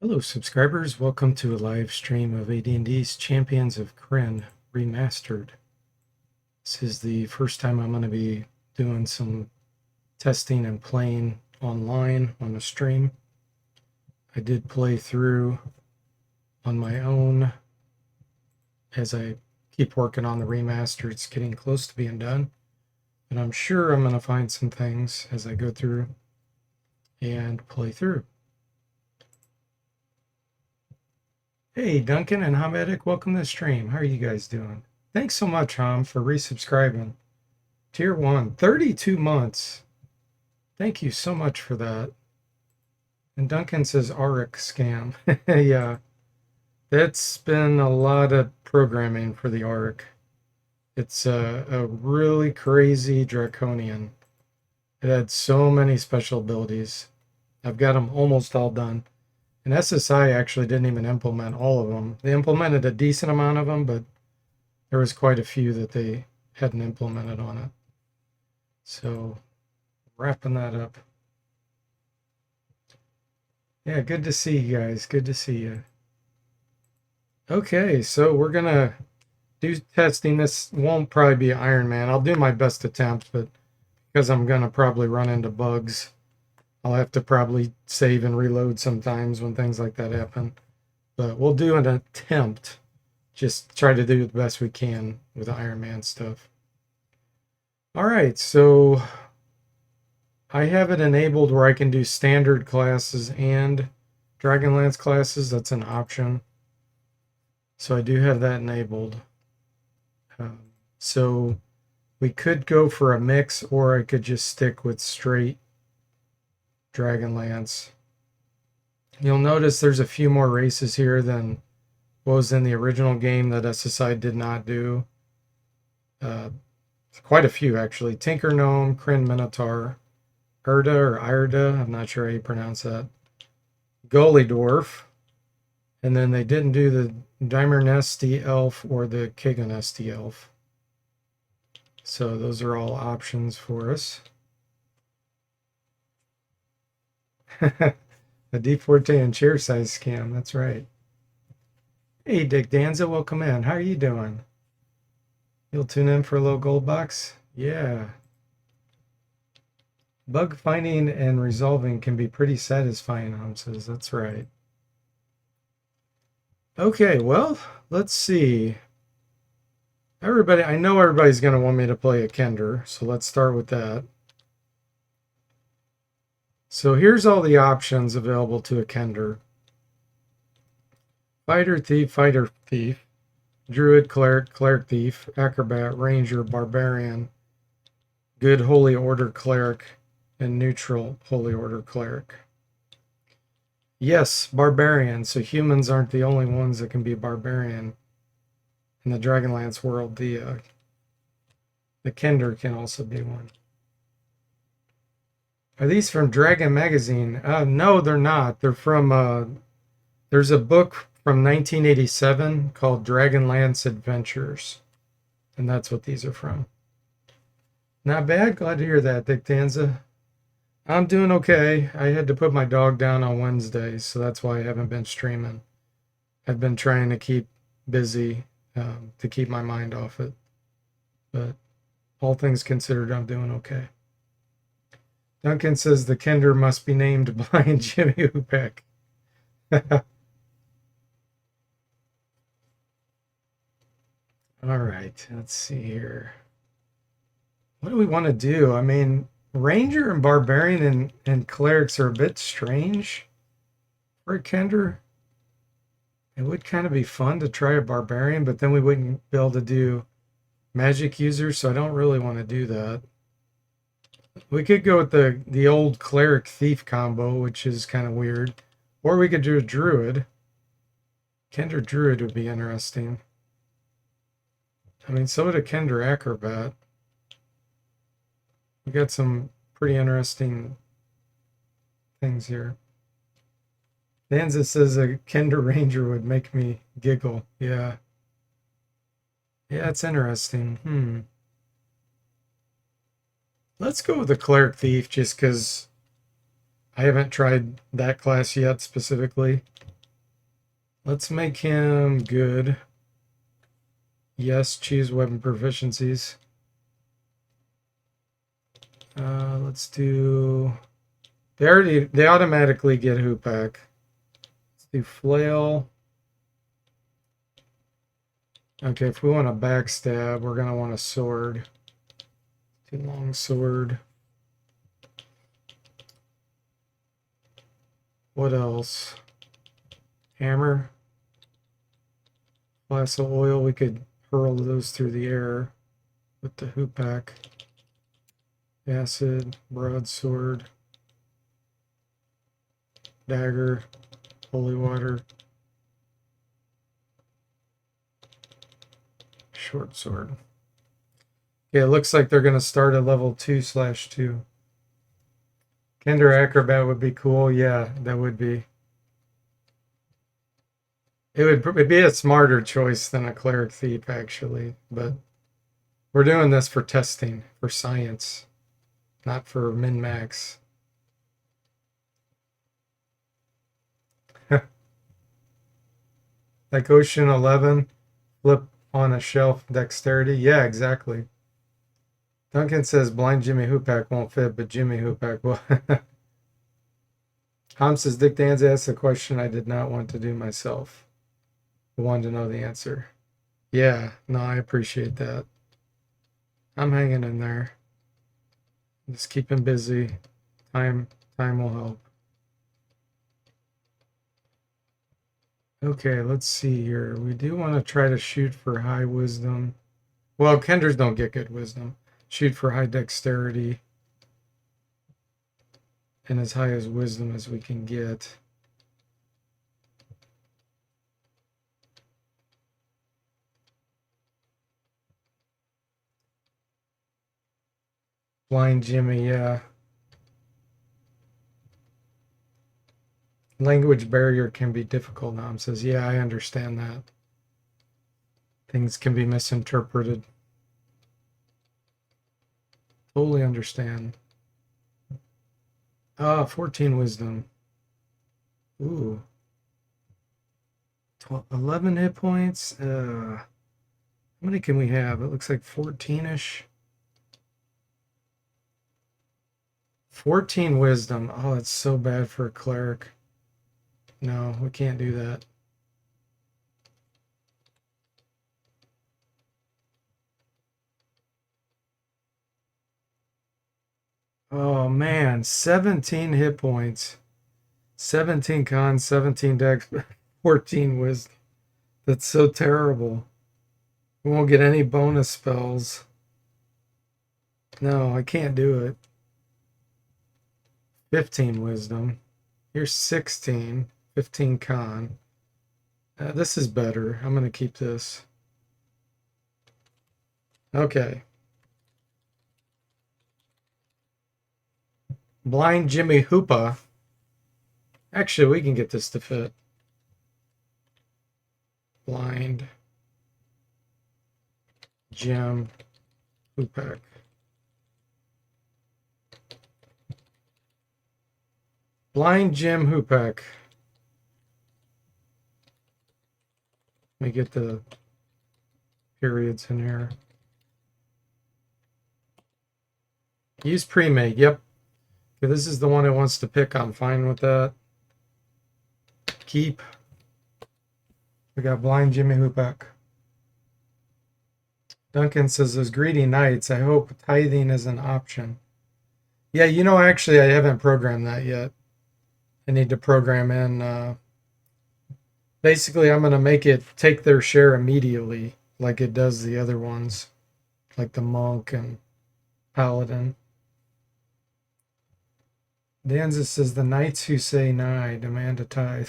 Hello subscribers, welcome to a live stream of AD&D's Champions of Krynn Remastered. This is the first time I'm going to be doing some testing and playing online on a stream. I did play through on my own as I keep working on the remaster. It's getting close to being done, and I'm sure I'm going to find some things as I go through and play through. Hey, Duncan and Hamedic, welcome to the stream. How are you guys doing? Thanks so much, Ham, for resubscribing. Tier 1, 32 months. Thank you so much for that. And Duncan says Auric scam. Yeah, that's been a lot of programming for the Auric. It's a really crazy draconian. It had so many special abilities. I've got them almost all done. And SSI actually didn't even implement all of them. They implemented a decent amount of them, but there was quite a few that they hadn't implemented on it. So, wrapping that up. Yeah, good to see you guys. Good to see you. Okay, so we're going to do testing. This won't probably be Iron Man. I'll do my best attempt, but because I'm going to probably run into bugs, I'll have to probably save and reload sometimes when things like that happen. But we'll do an attempt. Just try to do the best we can with the Iron Man stuff. All right, so I have it enabled where I can do standard classes and Dragonlance classes. That's an option. So I do have that enabled. So we could go for a mix, or I could just stick with straight Dragonlance. You'll notice there's a few more races here than what was in the original game that SSI did not do. Quite a few, actually. Tinker Gnome, Krynn Minotaur, Erda or Irda, I'm not sure how you pronounce that. Gully Dwarf. And then they didn't do the Dimernesti Elf or the Kiganesti Elf. So those are all options for us. The DFortae and chair size scam, that's right. Hey, Dick Danza, welcome in. How are you doing? You'll tune in for a little gold box? Yeah. Bug finding and resolving can be pretty satisfying, Ham says. That's right. Okay, well, let's see. Everybody, I know everybody's going to want me to play a Kender, so let's start with that. So here's all the options available to a Kender. Fighter, thief, druid, cleric, cleric, thief, acrobat, ranger, barbarian, good holy order cleric, and neutral holy order cleric. Yes, barbarian. So humans aren't the only ones that can be barbarian in the Dragonlance world. The Kender can also be one. Are these from Dragon Magazine? No, they're not. They're from, there's a book from 1987 called Dragonlance Adventures. And that's what these are from. Not bad. Glad to hear that, Dick Danza. I'm doing okay. I had to put my dog down on Wednesdays, so that's why I haven't been streaming. I've been trying to keep busy to keep my mind off it. But all things considered, I'm doing okay. Duncan says the Kender must be named Blind Jimmy Hoopak. All right, let's see here. What do we want to do? I mean, Ranger and Barbarian and Clerics are a bit strange for a Kender. It would kind of be fun to try a Barbarian, but then we wouldn't be able to do magic users, so I don't really want to do that. We could go with the old Cleric Thief combo, which is kind of weird. Or we could do a Druid. Kender Druid would be interesting. I mean, so would a Kender Acrobat. We got some pretty interesting things here. Danza says a Kender Ranger would make me giggle. Yeah. Yeah, it's interesting. Let's go with the Cleric Thief just because I haven't tried that class yet specifically. Let's make him good. Yes, choose weapon proficiencies. Let's do... They automatically get Hoopak. Let's do flail. Okay, if we want a backstab, we're gonna want a sword. Too long sword. What else? Hammer. Glass of oil, we could hurl those through the air with the Hoopak. Acid, broadsword, dagger, holy water, short sword. Okay, it looks like they're going to start at level 2/2. Kender Acrobat would be cool. Yeah, that would be. It would be a smarter choice than a Cleric Thief, actually. But we're doing this for testing, for science, not for min-max. Like Ocean 11, flip on a shelf, dexterity. Yeah, exactly. Duncan says blind Jimmy Hoopak won't fit, but Jimmy Hoopak will. Tom says Dick Danza asked a question I did not want to do myself. I wanted to know the answer. Yeah, no, I appreciate that. I'm hanging in there. Just keeping busy. Time will help. Okay, let's see here. We do want to try to shoot for high wisdom. Well, Kenders don't get good wisdom. Shoot for high dexterity. And as high as wisdom as we can get. Blind Jimmy, yeah. Language barrier can be difficult, Nam says. Yeah, I understand that. Things can be misinterpreted. Totally understand. 14 wisdom. Ooh. 11 hit points. How many can we have? It looks like 14-ish. 14 wisdom. Oh, it's so bad for a cleric. No, we can't do that. Oh man, 17 hit points. 17 con, 17 dex, 14 wisdom. That's so terrible. We won't get any bonus spells. No, I can't do it. 15 wisdom. Here's 16. 15 con. This is better. I'm going to keep this. Okay. Blind Jimmy Hoopa. Actually, we can get this to fit. Blind Jim Hoopak. Blind Jim Hoopak. Let me get the periods in here. Use pre-made. Yep. Okay, this is the one it wants to pick. I'm fine with that. Keep. We got Blind Jimmy Hoopak. Duncan says, those greedy knights, I hope tithing is an option. Yeah, you know, actually, I haven't programmed that yet. I need to program in. Basically, I'm going to make it take their share immediately, like it does the other ones, like the monk and paladin. Danza says, the knights who say nigh demand a tithe.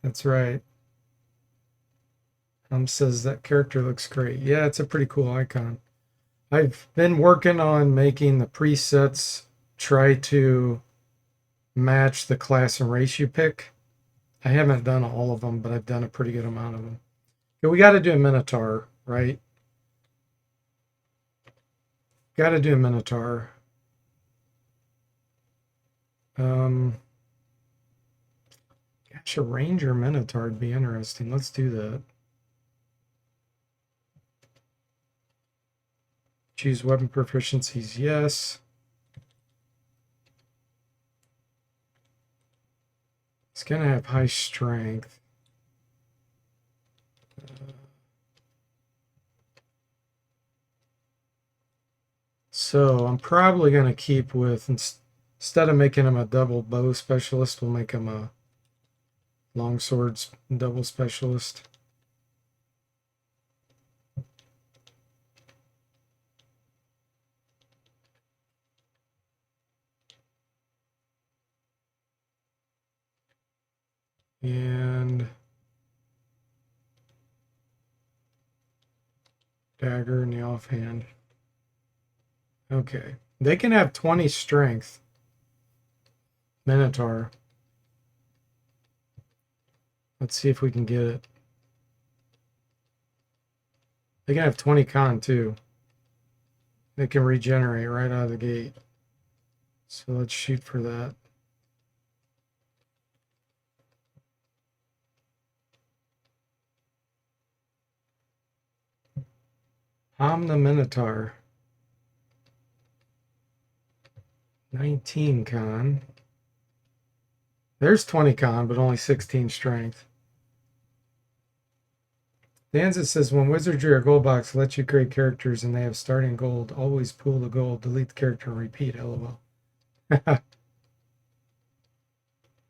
That's right. Says that character looks great. Yeah, it's a pretty cool icon. I've been working on making the presets try to match the class and race you pick. I haven't done all of them, but I've done a pretty good amount of them. Okay, we got to do a Minotaur, right? Got to do a Minotaur. God, Gosh, a Ranger Minotaur would be interesting. Let's do that. Choose weapon proficiencies, yes. It's going to have high strength. So I'm probably going to keep with, instead of making him a double bow specialist, we'll make him a longswords double specialist. And dagger in the offhand. Okay. They can have 20 strength. Minotaur. Let's see if we can get it. They can have 20 con too. They can regenerate right out of the gate. So let's shoot for that. I'm the Minotaur. 19 con. There's 20 con, but only 16 strength. Danza says, when Wizardry or Gold Box lets you create characters and they have starting gold, always pool the gold, delete the character, and repeat. LOL.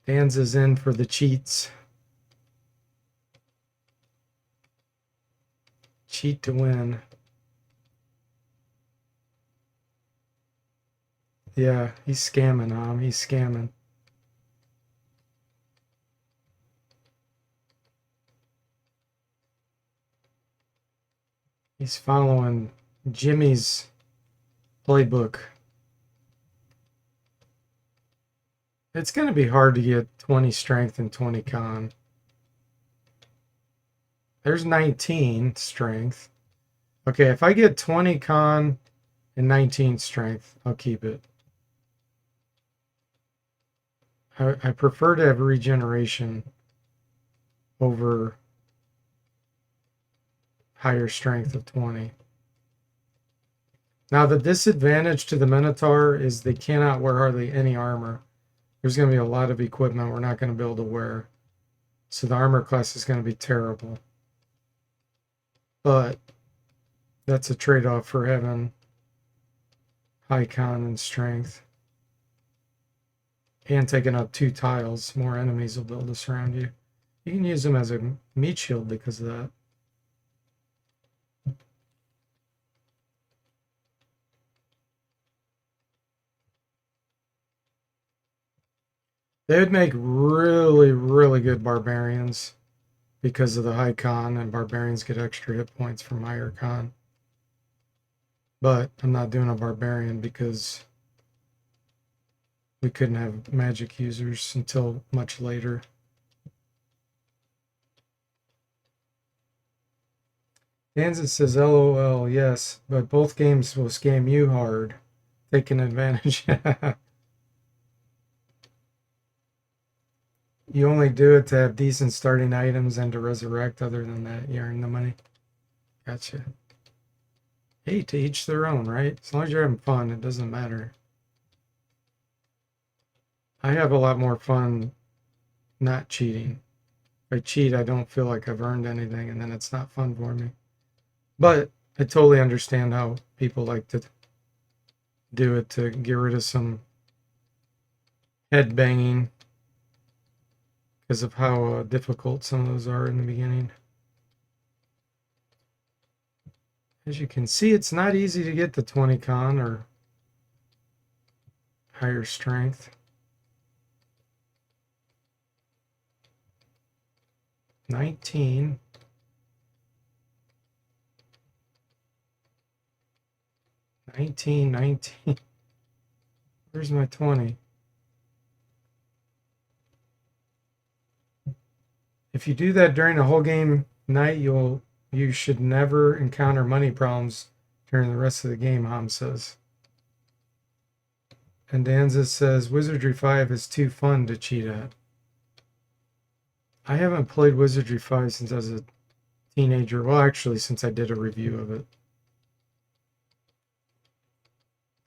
Danza's in for the cheats. Cheat to win. Yeah, he's scamming, he's scamming. He's following Jimmy's playbook. It's going to be hard to get 20 strength and 20 con. There's 19 strength. Okay, if I get 20 con and 19 strength, I'll keep it. I prefer to have regeneration over higher strength of 20. Now, the disadvantage to the Minotaur is they cannot wear hardly any armor. There's going to be a lot of equipment we're not going to be able to wear. So the armor class is going to be terrible. But that's a trade-off for having high con and strength. And taking up 2 tiles, more enemies will be able to surround you. You can use them as a meat shield because of that. They would make really, really good barbarians because of the high con, and barbarians get extra hit points from higher con. But I'm not doing a barbarian because we couldn't have magic users until much later. Danza says, LOL, yes, but both games will scam you hard, taking advantage. You only do it to have decent starting items and to resurrect. Other than that, you earn the money. Gotcha. Hey, to each their own, right? As long as you're having fun, it doesn't matter. I have a lot more fun not cheating. If I cheat, I don't feel like I've earned anything, and then it's not fun for me. But I totally understand how people like to do it to get rid of some head banging because of how difficult some of those are in the beginning. As you can see, it's not easy to get the 20 con or higher strength. 19. 19. Where's my 20? If you do that during a whole game night, you should never encounter money problems during the rest of the game, Ham says. And Danza says, Wizardry 5 is too fun to cheat at. I haven't played Wizardry 5 since I was a teenager. Well, actually, since I did a review of it.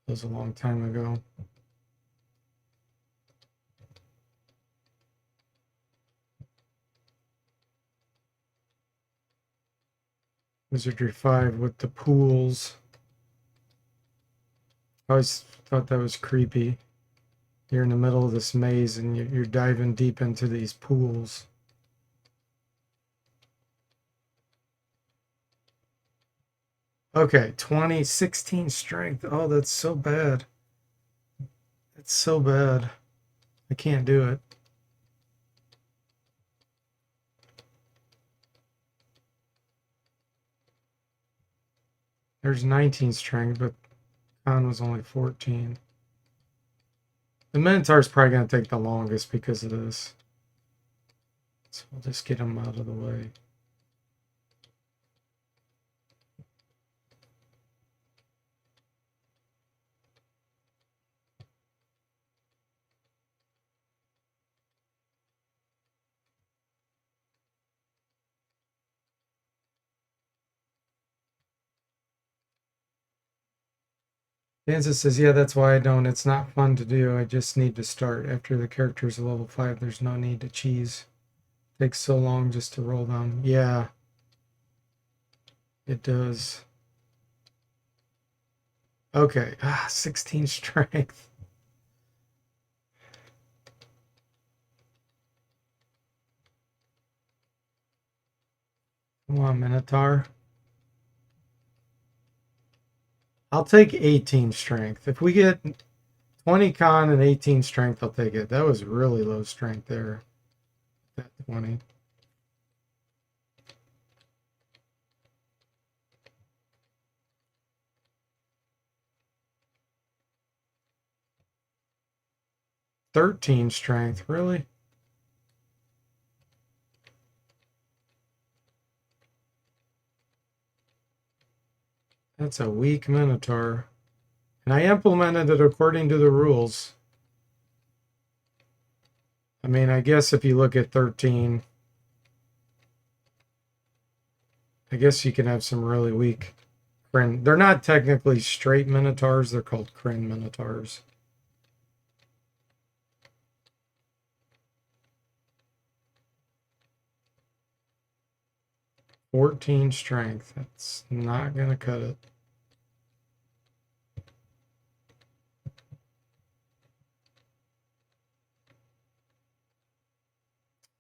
It was a long time ago. Wizardry 5 with the pools. I always thought that was creepy. You're in the middle of this maze and you're diving deep into these pools. Okay, 20, 16 strength. Oh, that's so bad. It's so bad. I can't do it. There's 19 strength, but Con was only 14. The Minotaur's probably going to take the longest because of this. So we'll just get him out of the way. Danza says, yeah, that's why I don't. It's not fun to do. I just need to start. After the character's level 5, there's no need to cheese. It takes so long just to roll them. Yeah, it does. Okay, 16 strength. Come on, Minotaur. I'll take 18 strength. If we get 20 con and 18 strength, I'll take it. That was really low strength there. That 20. $13 strength, really? That's a weak Minotaur. And I implemented it according to the rules. I mean, I guess if you look at 13, I guess you can have some really weak Krynn. They're not technically straight Minotaurs, they're called Krynn Minotaurs. $14 strength. That's not going to cut it.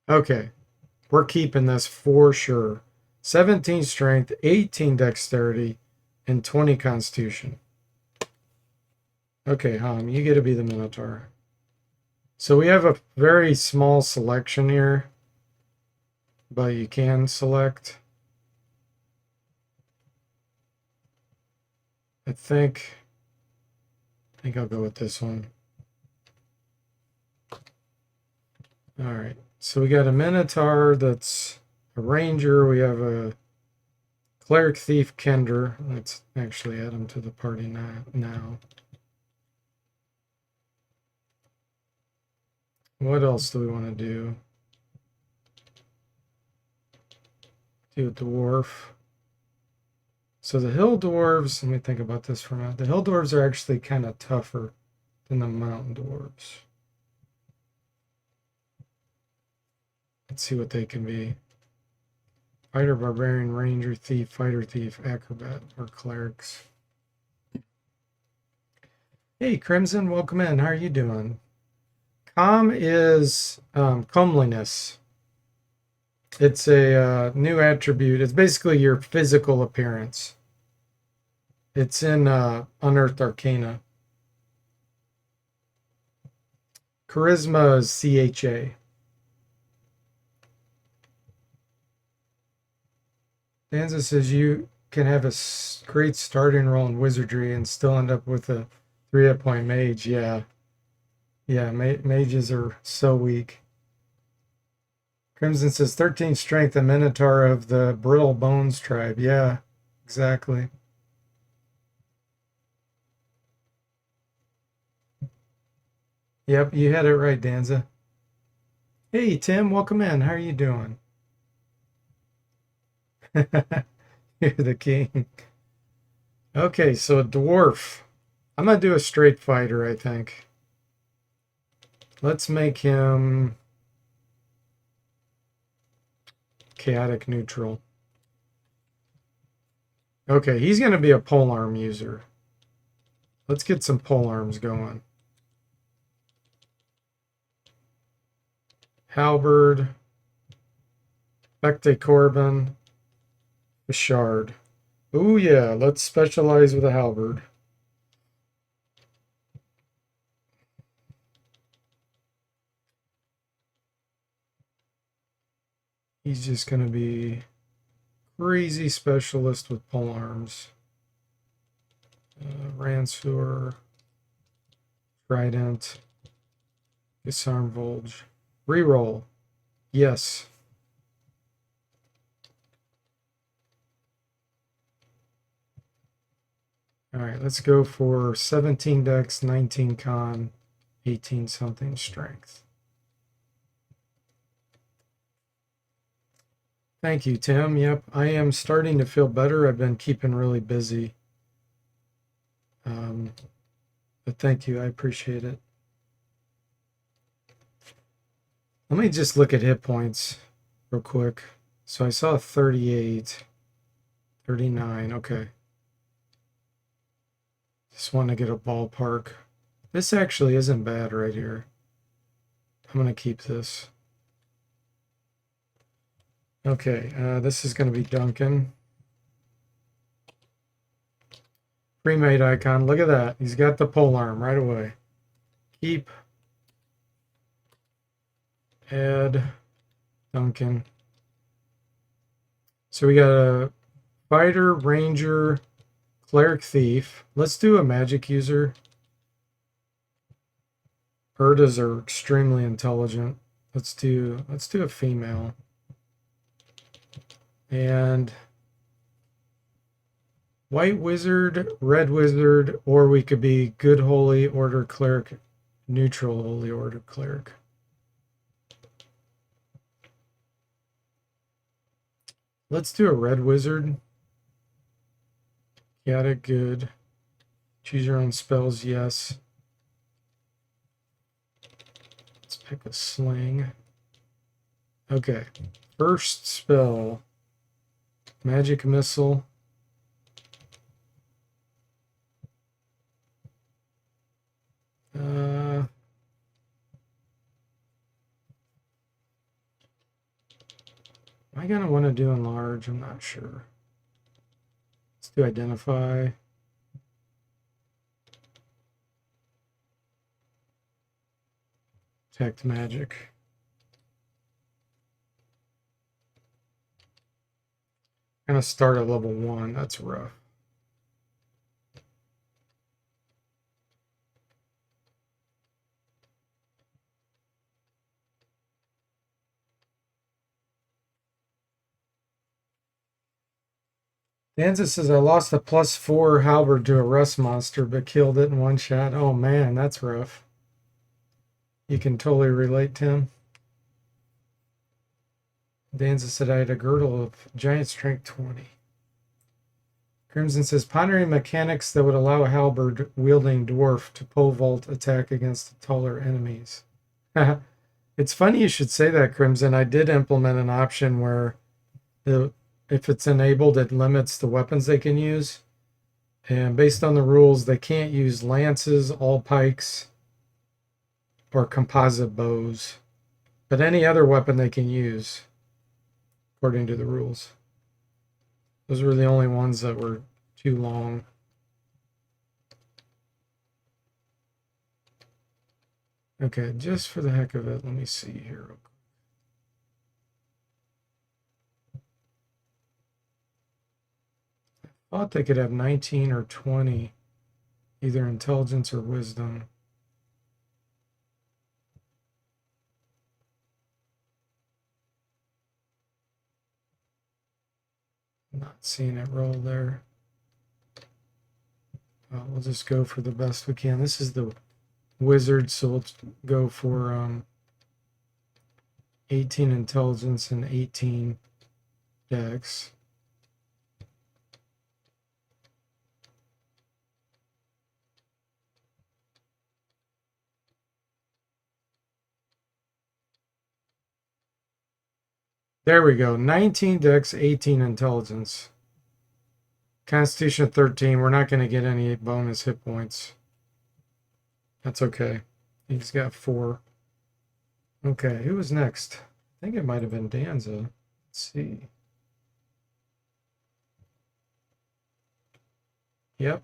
Okay, we're keeping this for sure. 17 strength, 18 dexterity, and 20 constitution. Okay, Ham, you get to be the Minotaur. So we have a very small selection here, but you can select. I think I'll go with this one. All right. So we got a Minotaur that's a Ranger. We have a Cleric Thief Kender. Let's actually add him to the party now. What else do we want to do? Do a Dwarf. So the Hill Dwarves, let me think about this for a minute. The Hill Dwarves are actually kind of tougher than the Mountain Dwarves. Let's see what they can be. Fighter, Barbarian, Ranger, Thief, Fighter, Thief, Acrobat, or Clerics. Hey, Crimson, welcome in. How are you doing? Calm is comeliness. It's a new attribute. It's basically your physical appearance. It's in Unearthed Arcana. Charisma is CHA. Danza says you can have a great starting role in Wizardry and still end up with a 3-hit point mage. Yeah. Yeah, mages are so weak. Crimson says 13 strength, a Minotaur of the Brittle Bones tribe. Yeah, exactly. Yep, you had it right, Danza. Hey, Tim, welcome in. How are you doing? You're the king. Okay, so a dwarf. I'm gonna do a straight fighter, I think. Let's make him chaotic neutral. Okay, he's gonna be a polearm user. Let's get some polearms going. Halberd, Becte Corbin, Bishard. Oh yeah, let's specialize with a halberd. He's just gonna be crazy specialist with polearms. Ransur, Trident, Disarm Volge. Reroll. Yes. All right, let's go for 17 dex, 19 con, 18 something strength. Thank you, Tim. Yep, I am starting to feel better. I've been keeping really busy. But thank you. I appreciate it. Let me just look at hit points real quick. So I saw 38, 39. Okay. Just want to get a ballpark. This actually isn't bad right here. I'm going to keep this. Okay, this is going to be Duncan. Pre-made icon. Look at that. He's got the polearm right away. Keep. Add. Duncan. So we got a fighter, ranger, cleric, thief. Let's do a magic user. Urdas are extremely intelligent. Let's do a female. And white wizard, red wizard, or we could be good holy order cleric, neutral holy order cleric. Let's do a red wizard. Chaotic good. Choose your own spells, yes. Let's pick a sling. Okay. First spell. Magic missile. Am I gonna want to do enlarge? I'm not sure. Let's do identify. Detect magic. I'm gonna start at level 1. That's rough. Danza says I lost a +4 halberd to a rust monster, but killed it in one shot. Oh man, that's rough. You can totally relate, Tim. Danza said I had a girdle of giant strength 20. Crimson says pondering mechanics that would allow a halberd wielding dwarf to pole vault attack against taller enemies. It's funny you should say that, Crimson. I did implement an option where if it's enabled, it limits the weapons they can use. And based on the rules, they can't use lances, all pikes, or composite bows. But any other weapon they can use, according to the rules. Those were the only ones that were too long. Okay, just for the heck of it, let me see here. I thought they could have 19 or 20, either intelligence or wisdom. Not seeing it roll there. We'll just go for the best we can. This is the wizard, so let's go for 18 intelligence and 18 dex. There we go. 19 dex, 18 intelligence. Constitution 13. We're not going to get any bonus hit points. That's okay. He's got 4. Okay, who was next? I think it might have been Danza. Let's see. Yep.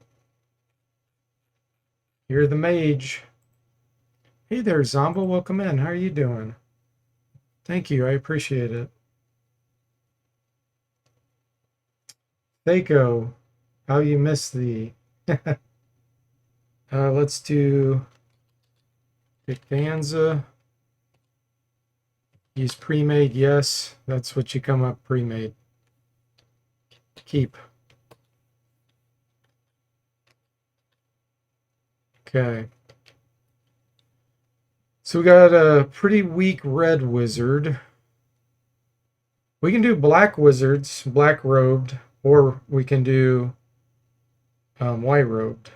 You're the mage. Hey there, Zombo. Welcome in. How are you doing? Thank you. I appreciate it. Thaco, how you missed thee. Let's do Danza. Use pre-made, yes. That's what you come up pre-made. Keep. Okay. So we got a pretty weak red wizard. We can do black wizards, black robed, or we can do white robed.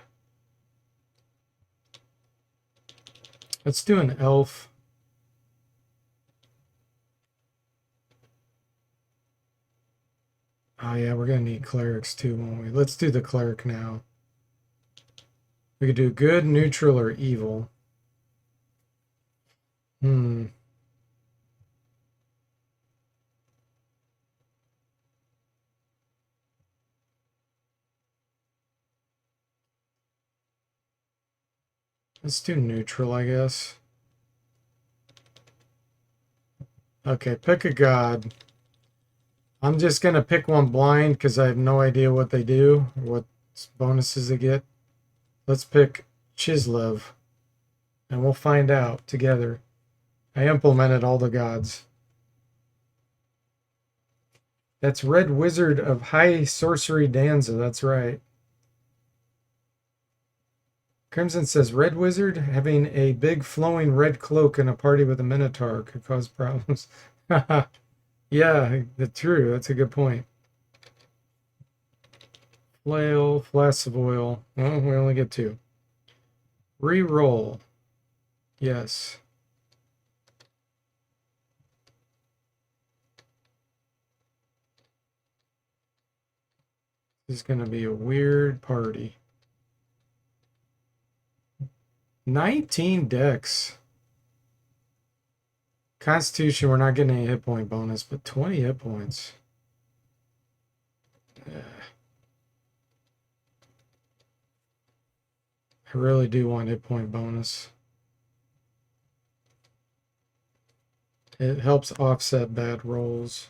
Let's do an elf. Oh yeah, we're gonna need clerics too, won't we? Let's do the cleric now. We could do good, neutral, or evil. Let's do neutral, I guess. Okay, pick a god. I'm just gonna pick one blind because I have no idea what they do, what bonuses they get. Let's pick Chislev, and we'll find out together. I implemented all the gods. That's Red Wizard of High Sorcery Danza, that's right. Crimson says, Red Wizard having a big flowing red cloak in a party with a Minotaur could cause problems. Yeah, that's true. That's a good point. Flail, flask of oil. Well, we only get 2. Reroll. Yes. This is going to be a weird party. 19 dex. Constitution, we're not getting any hit point bonus, but 20 hit points. I really do want hit point bonus. It helps offset bad rolls.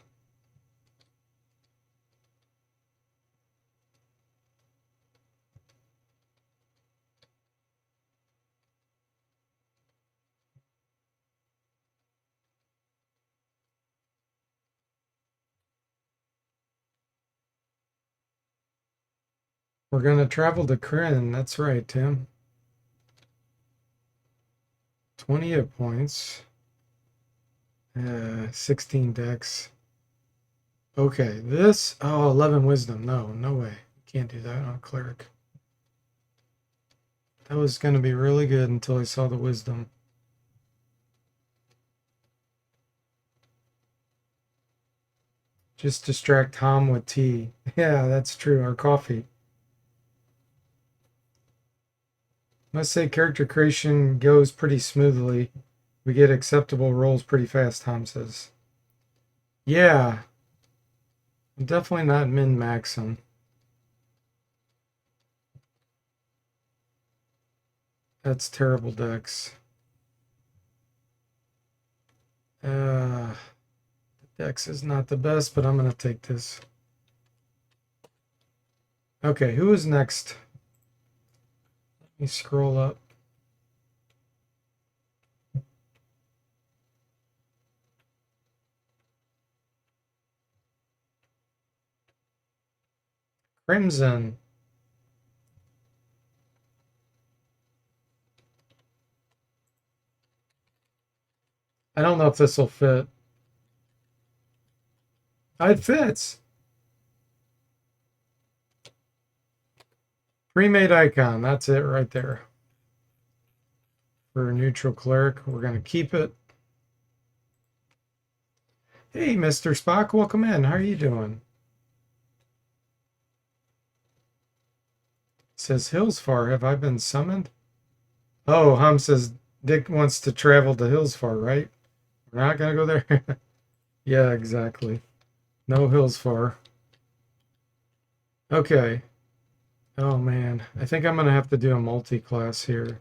We're going to travel to Krynn. That's right, Tim. 20 hit points. 16 dex. Okay, this... Oh, 11 wisdom. No, no way. Can't do that on cleric. That was going to be really good until I saw the wisdom. Just distract Tom with tea. Yeah, that's true. Or coffee. Must say character creation goes pretty smoothly. We get acceptable rolls pretty fast, Tom says. Yeah. I'm definitely not min-maxing. That's terrible dex. Dex is not the best, but I'm going to take this. Okay, who is next? Let me scroll up. Crimson. I don't know if this will fit. It fits. Pre-made icon. That's it right there. For a neutral cleric, we're going to keep it. Hey, Mr. Spock, welcome in. How are you doing? Says Hillsfar, have I been summoned? Oh, Hum says Dick wants to travel to Hillsfar, right? We're not going to go there. Yeah, exactly. No Hillsfar. Okay. Oh man, I think I'm gonna have to do a multi-class here.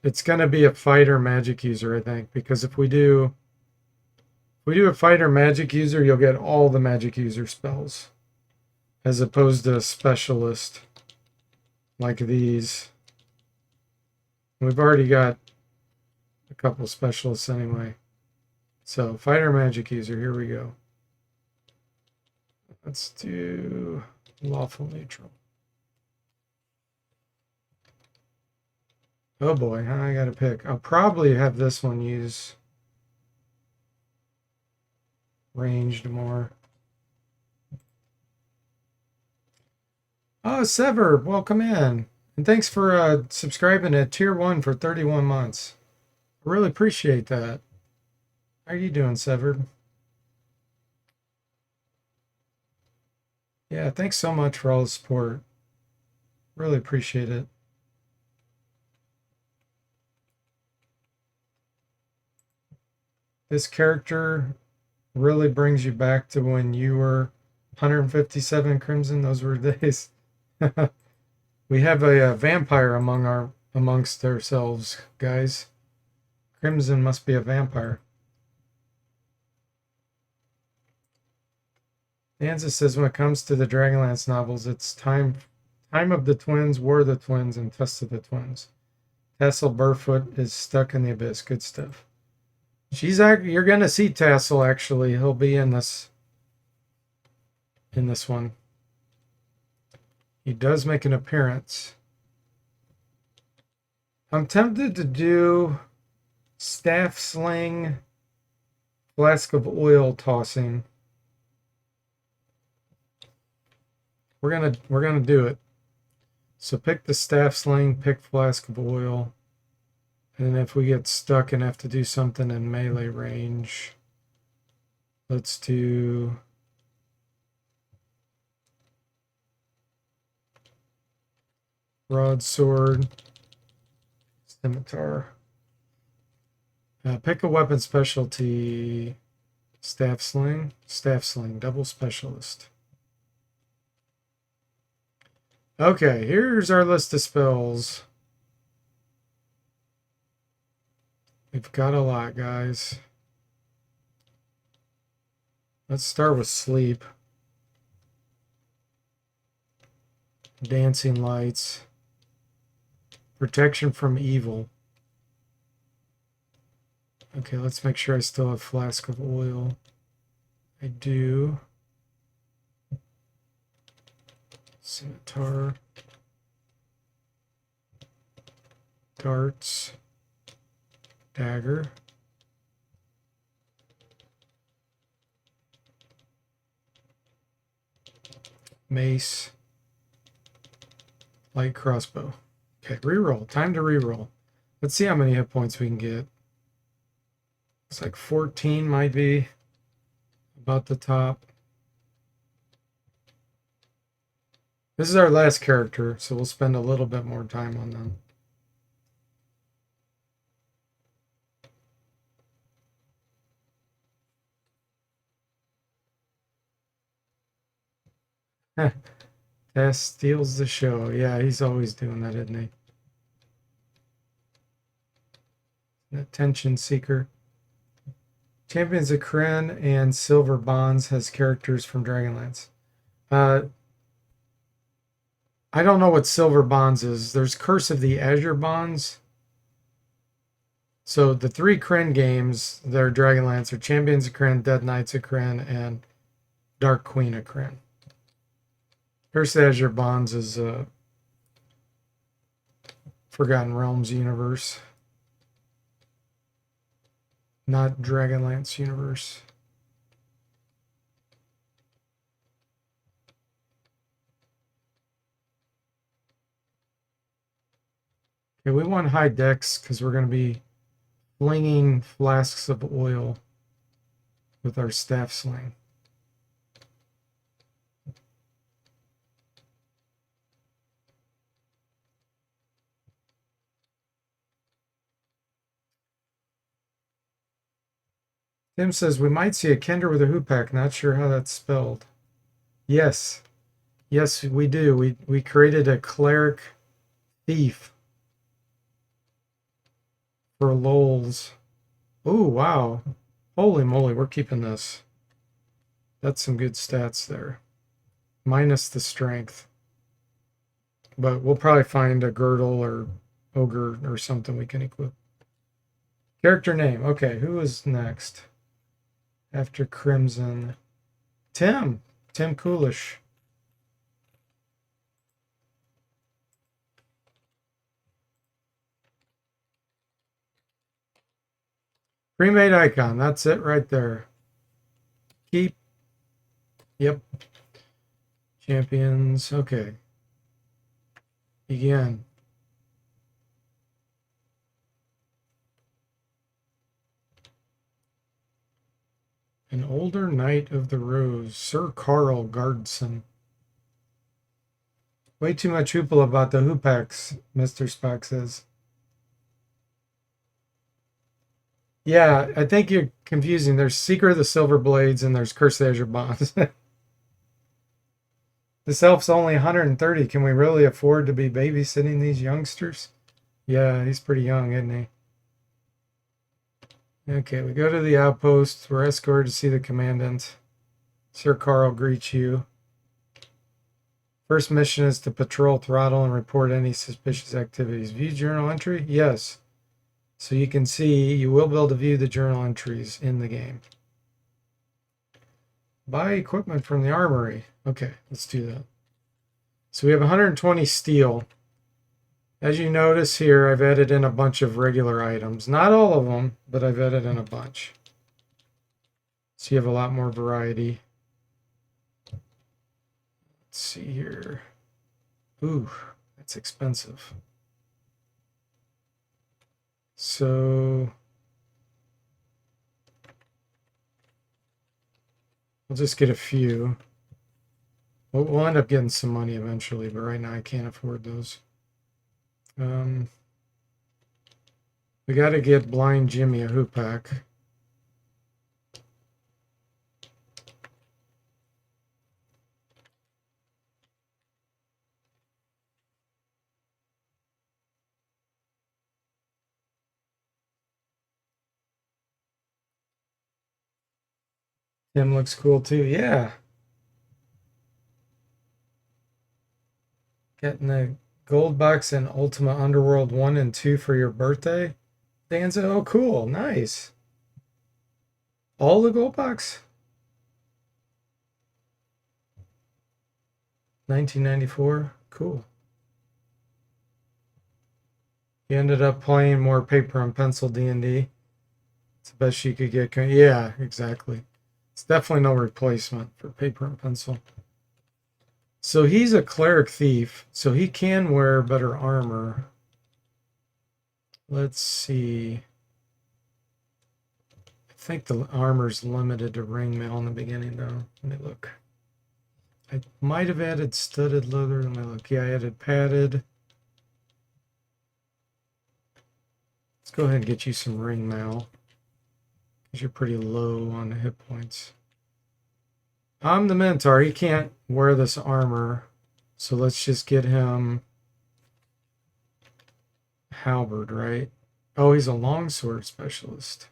It's gonna be a fighter magic user, I think, because if we do a fighter magic user, you'll get all the magic user spells, as opposed to a specialist like these. We've already got a couple specialists anyway. So fighter magic user, here we go. Let's do lawful neutral. Oh boy, I gotta pick. I'll probably have this one use ranged more. Oh, Sever, welcome in. And thanks for subscribing at Tier 1 for 31 months. I really appreciate that. How are you doing, Sever? Yeah, thanks so much for all the support. Really appreciate it. This character really brings you back to when you were 157 Crimson. Those were days. We have a vampire amongst ourselves, guys. Crimson must be a vampire. Danza says when it comes to the Dragonlance novels, it's time of the Twins, War of the Twins, and Test of the Twins. Tassel Burfoot is stuck in the abyss. Good stuff. You're gonna see Tassel actually. He'll be in this one. He does make an appearance. I'm tempted to do staff sling, flask of oil tossing. We're gonna do it. So pick the staff sling, pick flask of oil. And if we get stuck and have to do something in melee range, let's do broadsword, scimitar. Pick a weapon specialty. Staff sling, double specialist. Okay, here's our list of spells. We've got a lot, guys. Let's start with sleep. Dancing lights. Protection from evil. Okay, let's make sure I still have flask of oil. I do. Scimitar. Darts. Dagger. Mace. Light crossbow. Okay, reroll. Time to reroll. Let's see how many hit points we can get. Looks like 14 might be about the top. This is our last character, so we'll spend a little bit more time on them. Tess steals the show. Yeah, he's always doing that, isn't he? An attention seeker. Champions of Krynn and Silver Bonds has characters from Dragonlance. I don't know what Silver Bonds is. There's Curse of the Azure Bonds. So the 3 Krynn games, they're Dragonlance, are Champions of Krynn, Dead Knights of Krynn, and Dark Queen of Krynn. Curse of the Azure Bonds is Forgotten Realms universe. not Dragonlance universe. Okay, we want high dex because we're going to be flinging flasks of oil with our staff sling. Tim says we might see a Kender with a hoopak. Not sure how that's spelled. Yes. Yes, we do. We created a cleric thief for lols. Oh, wow. Holy moly, we're keeping this. That's some good stats there. Minus the strength. But we'll probably find a girdle or ogre or something we can equip. Character name. Okay, who is next? After Crimson. Tim. Tim Coolish. Pre-made icon. That's it right there. Keep. Yep. Champions. Okay. Begin. An older knight of the rose, Sir Carl Gardson. Way too much hoopla about the hoopaks, Mr. Spock says. Yeah, I think you're confusing. There's Secret of the Silver Blades and there's Curse of the Azure Bonds. This elf's only 130. Can we really afford to be babysitting these youngsters? Yeah, he's pretty young, isn't he? Okay, we go to the outpost. We're escorted to see the commandant. Sir Carl greets you. First mission is to patrol Throttle and report any suspicious activities. View journal entry? Yes. So you can see, you will be able to view the journal entries in the game. Buy equipment from the armory. Okay, let's do that. So we have 120 steel. As you notice here, I've added in a bunch of regular items. Not all of them, but I've added in a bunch. So you have a lot more variety. Let's see here. Ooh, that's expensive. So I'll just get a few. We'll end up getting some money eventually, but right now I can't afford those. We got to get Blind Jimmy a hoopak. Tim looks cool too. Yeah. Getting the gold box in Ultima Underworld 1 and 2 for your birthday. Danza, oh cool, nice. All the gold box? 1994, cool. You ended up playing more paper and pencil D&D. It's the best you could get. Yeah, exactly. It's definitely no replacement for paper and pencil. So he's a cleric thief, so he can wear better armor. Let's see. I think the armor's limited to ring mail in the beginning, though. Let me look. I might have added studded leather. Let me look. Yeah, I added padded. Let's go ahead and get you some ring mail, because you're pretty low on the hit points. I'm the Minotaur. He can't wear this armor, so let's just get him halberd, right? Oh, he's a longsword specialist.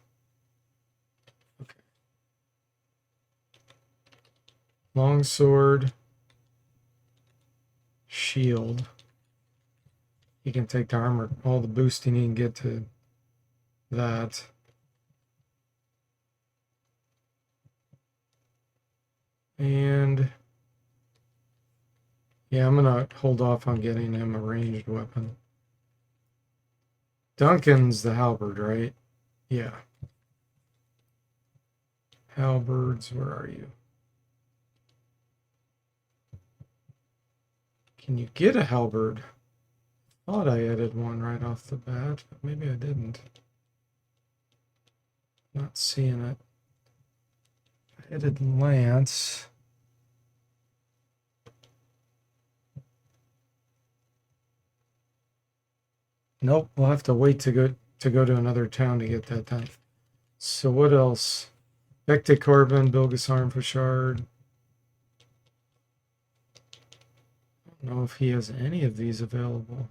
Okay. Longsword, shield. He can take the armor, all the boosting he can get to that. And yeah, I'm gonna hold off on getting him a ranged weapon. Duncan's the halberd, right? Yeah. Halberds, where are you? Can you get a halberd? Thought I added one right off the bat, but maybe I didn't. Not seeing it. I added lance. Nope, we'll have to wait to go to another town to get that done. So what else? Vectic Corbin, Bilgasarm Fashard. I don't know if he has any of these available.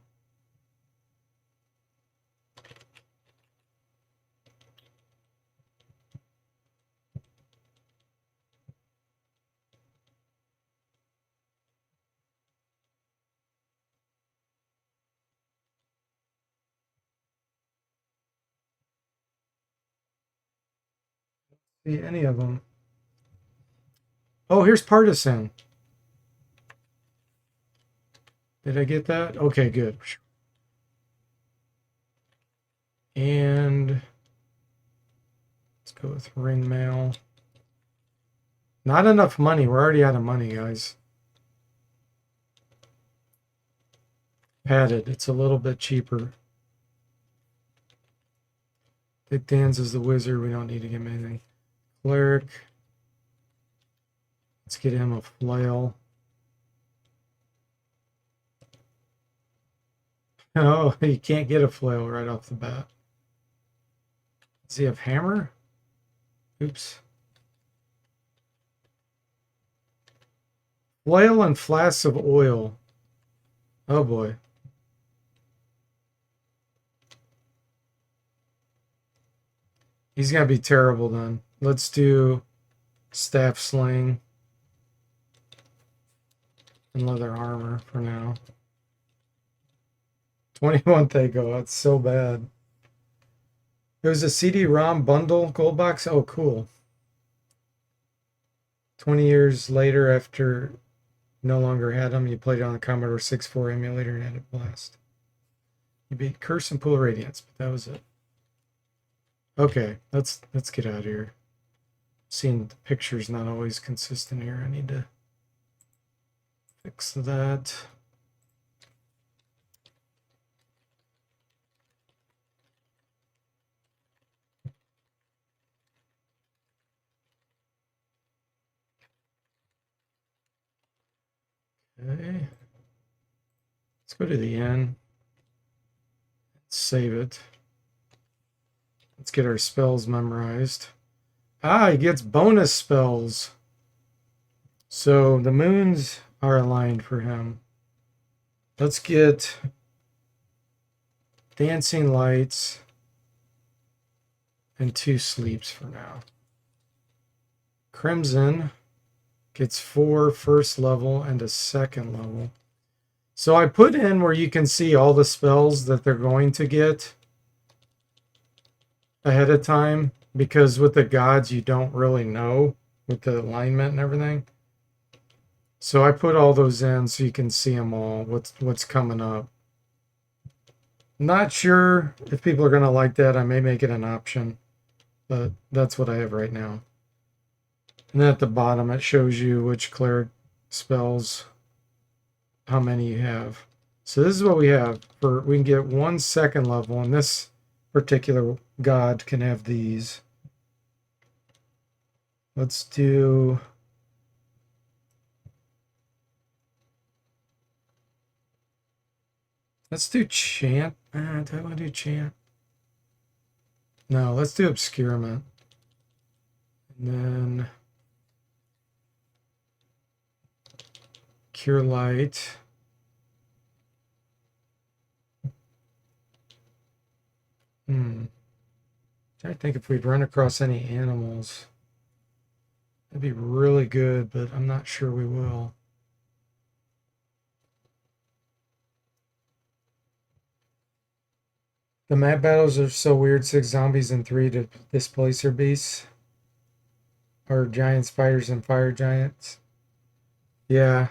See any of them. Oh, here's Partisan. Did I get that? Okay, good. And let's go with ring mail. Not enough money. We're already out of money, guys. Padded. It's a little bit cheaper. Dick Dan's is the wizard. We don't need to give him anything. Cleric. Let's get him a flail. Oh, you can't get a flail right off the bat. Does he have hammer? Oops. Flail and flasks of oil. Oh boy. He's gonna be terrible then. Let's do staff sling and leather armor for now. 21 Thago. That's so bad. It was a CD-ROM bundle gold box. Oh, cool. 20 years later, after no longer had them, you played it on the Commodore 64 emulator and had a blast. You beat Curse and Pool of Radiance, but that was it. Okay, let's get out of here. Seeing the picture's not always consistent here. I need to fix that. Okay. Let's go to the end. Save it. Let's get our spells memorized. Ah, he gets bonus spells. So the moons are aligned for him. Let's get Dancing Lights and 2 sleeps for now. Crimson gets 4 first level and a second level. So I put in where you can see all the spells that they're going to get ahead of time, because with the gods you don't really know with the alignment and everything. So I put all those in so you can see them all, what's coming up. Not sure if people are going to like that. I may make it an option, but that's what I have right now. And then at the bottom it shows you which cleric spells, how many you have. So this is what we have. We can get 1 second level, and this particular god can have these. Let's do chant. Do I want to do chant? No, let's do obscurement. And then cure light. I think if we'd run across any animals, that'd be really good, but I'm not sure we will. The map battles are so weird. 6 zombies and 3 to displacer beasts. Or giant spiders and fire giants. Yeah.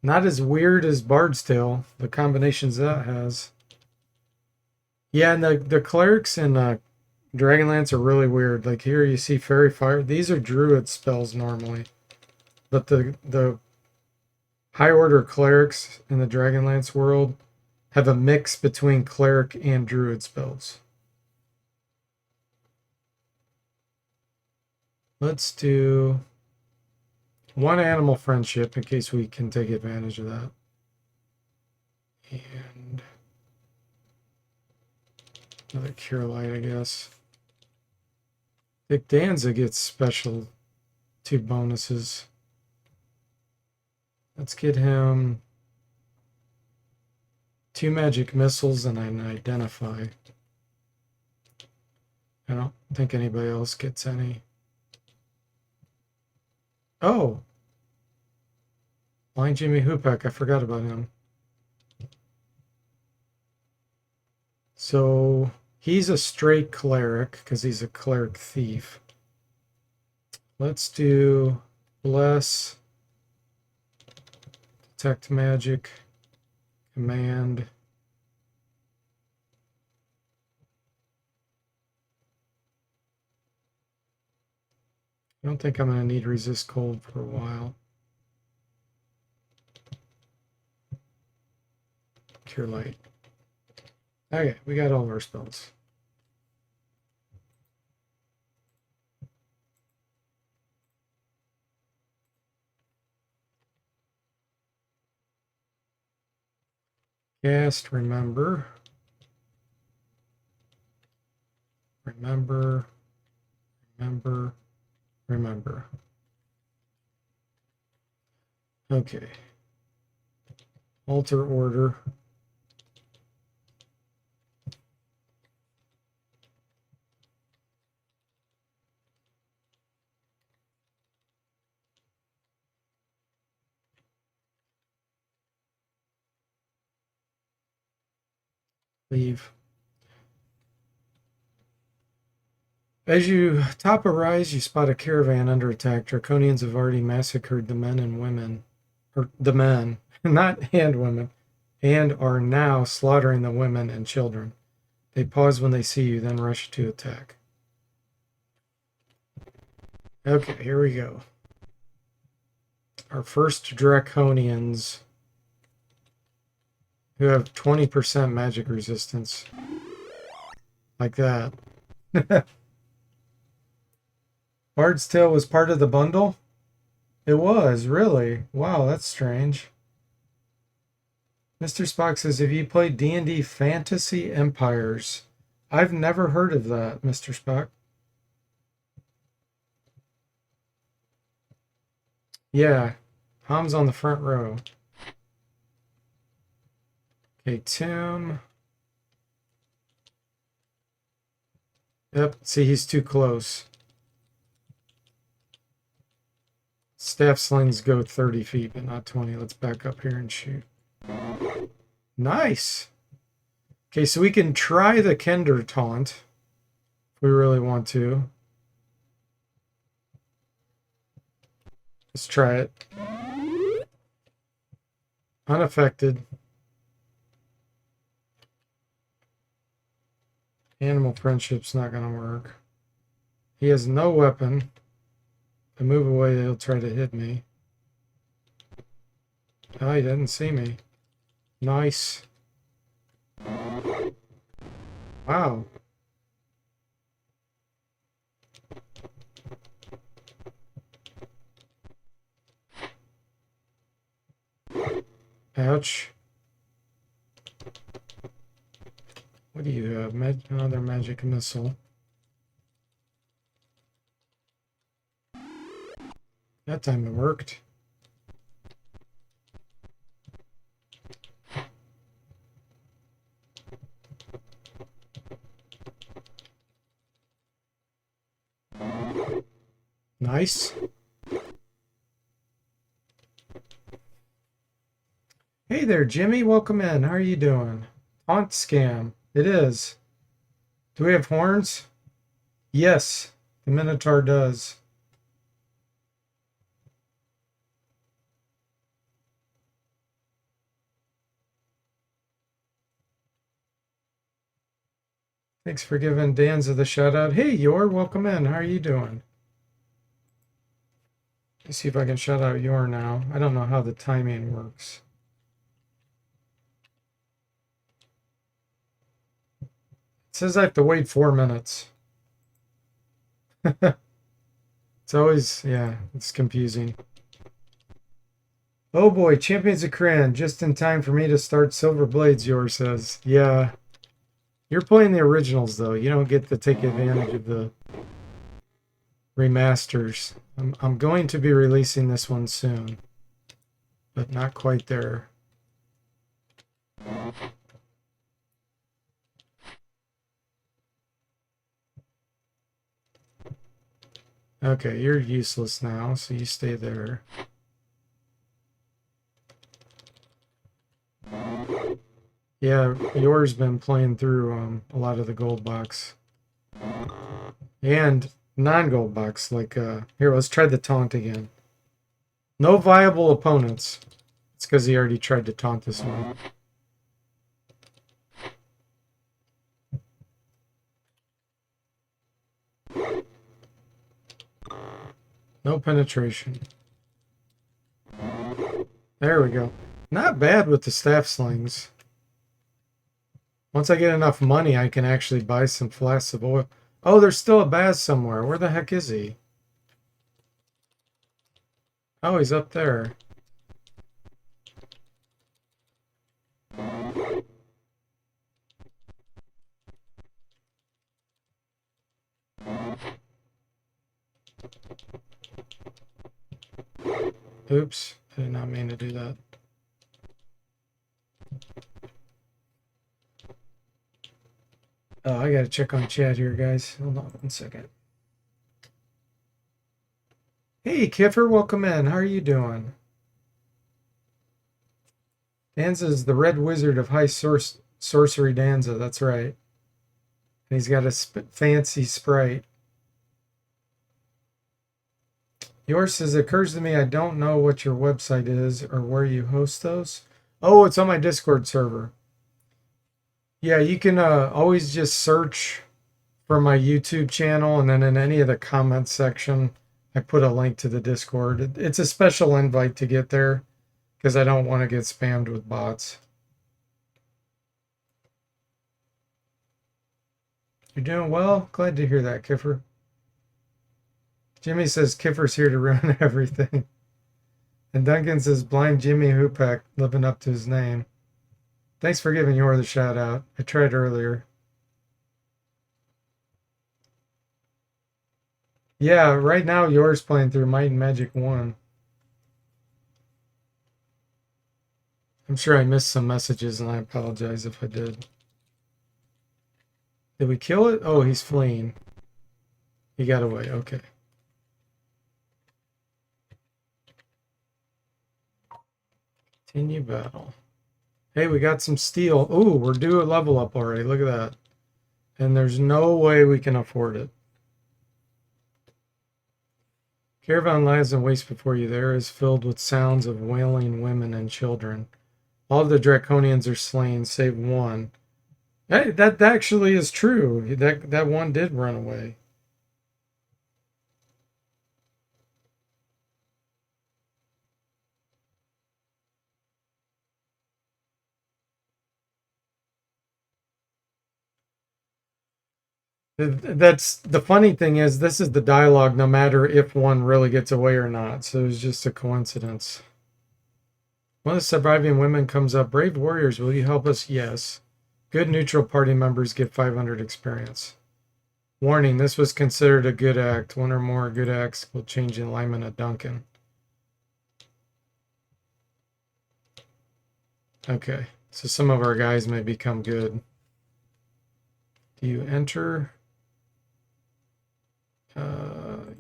Not as weird as Bard's Tale, the combinations that has. Yeah, and the clerics in Dragonlance are really weird. Like here you see Fairy Fire. These are druid spells normally. But the high order clerics in the Dragonlance world have a mix between cleric and druid spells. Let's do one animal friendship in case we can take advantage of that. And another cure light, I guess. Dick Danza gets special 2 bonuses. Let's get him 2 magic missiles and an identify. I don't think anybody else gets any. Oh! Blind Jimmy Hoopak, I forgot about him. So he's a straight cleric because he's a cleric thief. Let's do bless, detect magic, command. I don't think I'm going to need resist cold for a while. Cure light. Okay, we got all of our spells. Cast remember. Remember. Remember. Remember. Okay. Alter order. Leave. As you top a rise, you spot a caravan under attack. Draconians have already massacred the men and women, or the men, not and women, and are now slaughtering the women and children. They pause when they see you, then rush to attack. Okay, here we go. Our first Draconians who have 20% magic resistance. Like that. Bard's Tale was part of the bundle? It was, really? Wow, that's strange. Mr. Spock says, have you played D&D Fantasy Empires? I've never heard of that, Mr. Spock. Yeah, Ham's on the front row. Okay, Tim. Yep, see, he's too close. Staff slings go 30 feet, but not 20. Let's back up here and shoot. Nice. Okay, so we can try the Kender taunt if we really want to. Let's try it. Unaffected. Animal friendship's not going to work. He has no weapon. If I move away, he'll try to hit me. Oh, he didn't see me. Nice. Wow. Ouch. What do you have? Another magic missile. That time it worked. Nice. Hey there, Jimmy. Welcome in. How are you doing? Taunt scam. It is. Do we have horns? Yes, the Minotaur does. Thanks for giving Danza the shout out. Hey, Yor, welcome in. How are you doing? Let's see if I can shout out Yor now. I don't know how the timing works. It says I have to wait 4 minutes. It's always, yeah, it's confusing. Oh boy, Champions of Krynn, just in time for me to start Silver Blades, Yor says. Yeah. You're playing the originals, though. You don't get to take advantage of the remasters. I'm going to be releasing this one soon, but not quite there. Okay, you're useless now, so you stay there. Yeah, Yor's been playing through a lot of the gold box. And non-gold box, like, here, let's try the taunt again. No viable opponents. It's because he already tried to taunt this one. No penetration. There we go. Not bad with the staff slings. Once I get enough money, I can actually buy some flasks of oil. Oh, there's still a Baz somewhere. Where the heck is he? Oh, he's up there. Oops, I did not mean to do that. Oh, I gotta check on chat here, guys. Hold on 1 second. Hey, Kiffer, welcome in. How are you doing? Danza is the Red Wizard of High Sorcery Danza. That's right. And he's got a fancy sprite. Yours says, it occurs to me I don't know what your website is or where you host those. Oh, it's on my Discord server. Yeah, you can always just search for my YouTube channel, and then in any of the comments section, I put a link to the Discord. It's a special invite to get there because I don't want to get spammed with bots. You're doing well? Glad to hear that, Kiffer. Jimmy says Kiffer's here to ruin everything. And Duncan says blind Jimmy Hoopak living up to his name. Thanks for giving Yor the shout out. I tried earlier. Yeah, right now Yor's playing through Might and Magic 1. I'm sure I missed some messages and I apologize if I did. Did we kill it? Oh, he's fleeing. He got away. Okay. Continue battle. Hey, we got some steel. Ooh, we're due a level up already. Look at that. And there's no way we can afford it. Caravan lies in waste before you. There is filled with sounds of wailing women and children. All of the Draconians are slain, save one. Hey, that actually is true. That one did run away. That's the funny thing is this is the dialogue no matter if one really gets away or not. So it's just a coincidence. One of the surviving women comes up. Brave warriors, will you help us? Yes. Good neutral party members get 500 experience. Warning, this was considered a good act. One or more good acts will change the alignment of Duncan. Okay, so some of our guys may become good. Do you enter?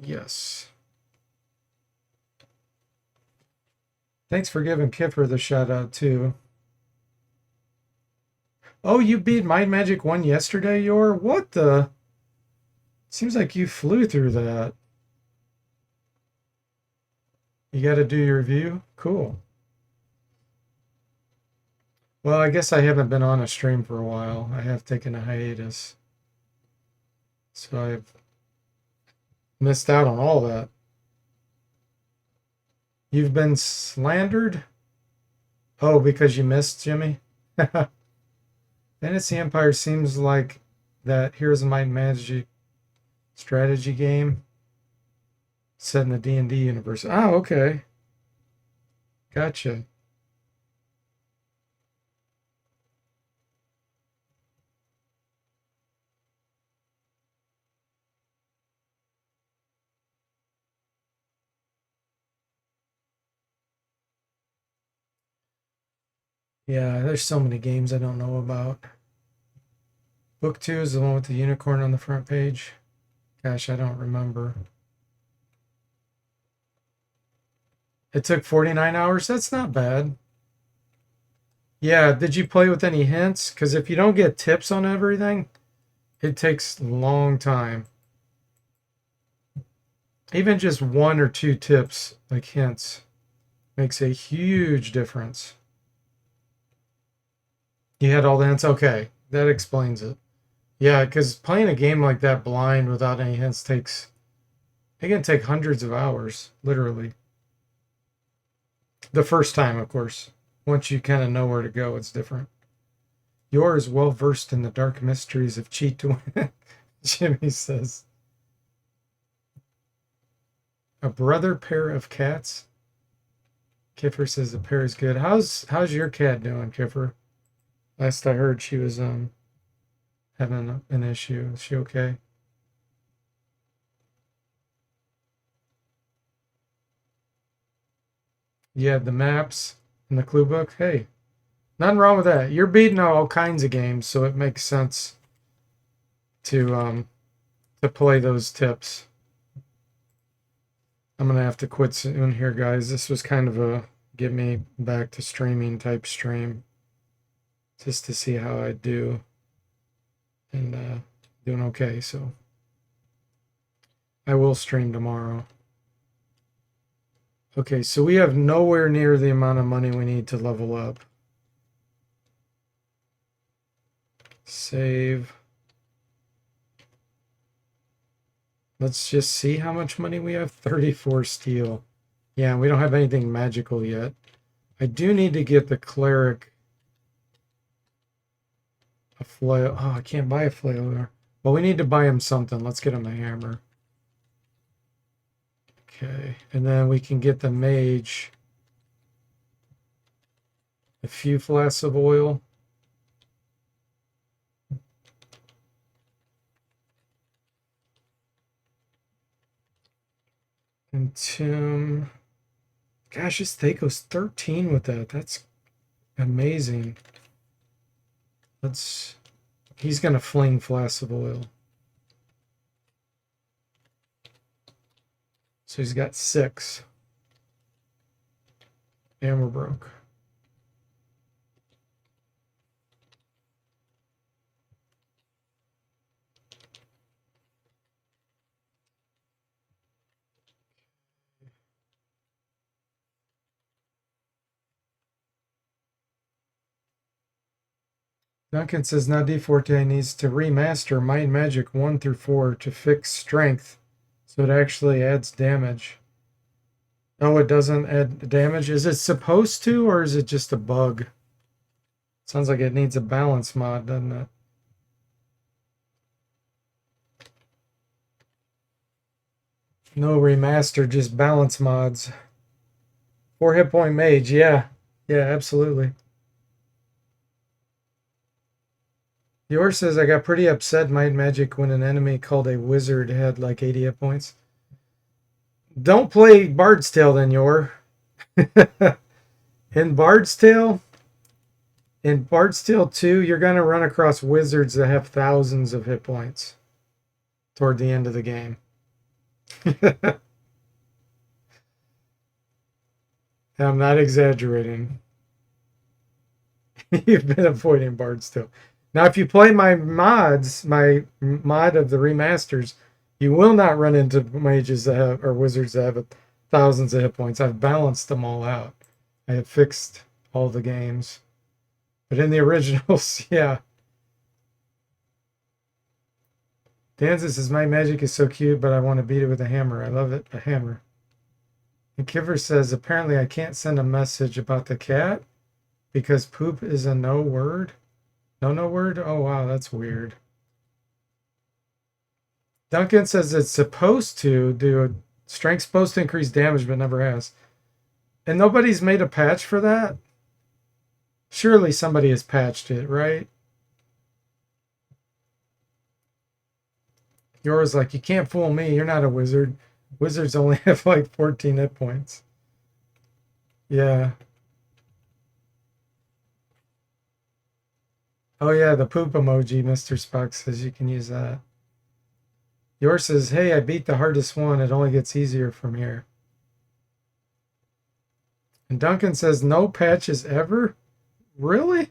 Yes. Thanks for giving Kiffer the shout out too. Oh, you beat Might Magic 1 yesterday, Yor? What the? Seems like you flew through that. You got to do your review? Cool. Well, I guess I haven't been on a stream for a while. I have taken a hiatus. So I've missed out on all that. You've been slandered? Oh, because you missed, Jimmy? Fantasy Empire seems like that Heroes of Might and Magic strategy game set in the D&D universe. Oh, okay. Gotcha. Yeah, there's so many games I don't know about. Book 2 is the one with the unicorn on the front page. Gosh, I don't remember. It took 49 hours. That's not bad. Yeah, did you play with any hints? Because if you don't get tips on everything, it takes a long time. Even just 1 or 2 tips, like hints, makes a huge difference. You had all the hints? Okay, that explains it. Yeah, because playing a game like that blind without any hints it can take hundreds of hours, literally. The first time, of course. Once you kind of know where to go, it's different. You're as well versed in the dark mysteries of cheat to win, Jimmy says. A brother pair of cats? Kiffer says the pair is good. How's your cat doing, Kiffer? Last I heard, she was having an issue. Is she okay? You had the maps and the clue book. Hey, nothing wrong with that. You're beating all kinds of games, so it makes sense to play those tips. I'm gonna have to quit soon here, guys. This was kind of a get me back to streaming type stream, just to see how I do, and doing okay. So I will stream tomorrow. Okay, so we have nowhere near the amount of money we need to level up. Save. Let's just see how much money we have. 34 steel. Yeah, we don't have anything magical yet. I do need to get the cleric a flail. Oh, I can't buy a flail there. Well, we need to buy him something. Let's get him a hammer. Okay, and then we can get the mage a few flasks of oil. And Tim. Gosh, this steak goes 13 with that. That's amazing. He's gonna fling flasks of oil. So he's got 6. And we're broke. Duncan says now DFortae needs to remaster Might and Magic 1 through 4 to fix strength so it actually adds damage. Oh, it doesn't add damage? Is it supposed to, or is it just a bug? Sounds like it needs a balance mod, doesn't it? No remaster, just balance mods. 4 hit point mage, yeah. Yeah, absolutely. Yours says I got pretty upset Might and Magic when an enemy called a wizard had like 80 hit points. Don't play Bard's Tale then, Yor. In Bard's Tale 2, you're going to run across wizards that have thousands of hit points toward the end of the game. I'm not exaggerating. You've been avoiding Bard's Tale. Now, if you play my mods, my mod of the remasters, you will not run into mages that have, or wizards that have thousands of hit points. I've balanced them all out. I have fixed all the games. But in the originals, yeah. Danza says, my magic is so cute, but I want to beat it with a hammer. I love it. A hammer. And Kiver says, apparently I can't send a message about the cat because poop is a no word. No word? Oh, wow, that's weird. Duncan says it's supposed to do strength's supposed to increase damage, but never has. And nobody's made a patch for that? Surely somebody has patched it, right? Yours like, you can't fool me. You're not a wizard. Wizards only have like 14 hit points. Yeah. Oh, yeah, the poop emoji, Mr. Spock says you can use that. Yours says, hey, I beat the hardest one. It only gets easier from here. And Duncan says, no patches ever? Really?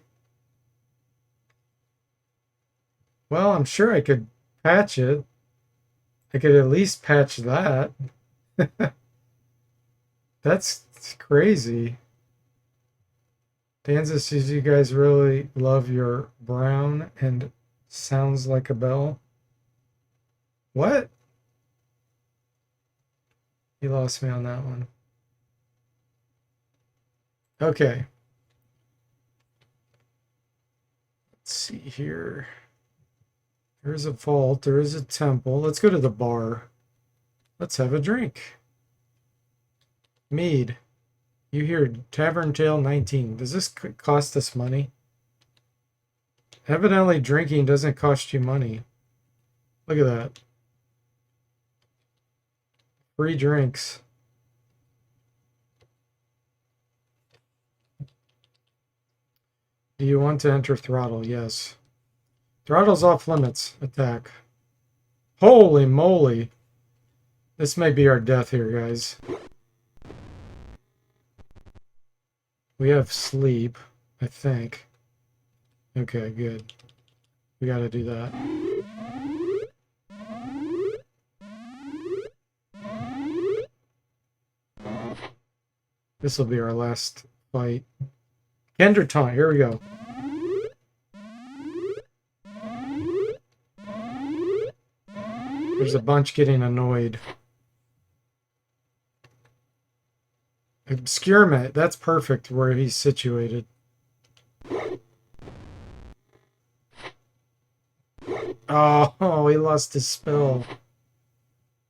Well, I'm sure I could patch it. I could at least patch that. That's crazy. Danza says you guys really love your brown and sounds like a bell. What? You lost me on that one. Okay. Let's see here. There's a vault. There is a temple. Let's go to the bar. Let's have a drink. Mead. You hear Tavern Tale 19. Does this cost us money? Evidently drinking doesn't cost you money. Look at that. Free drinks. Do you want to enter throttle? Yes. Throttle's off limits. Attack. Holy moly. This may be our death here, guys. We have sleep, I think. Okay, good. We gotta do that. This will be our last fight. Kendra taunt, here we go. There's a bunch getting annoyed. Obscurement, that's perfect where he's situated. Oh, he lost his spell.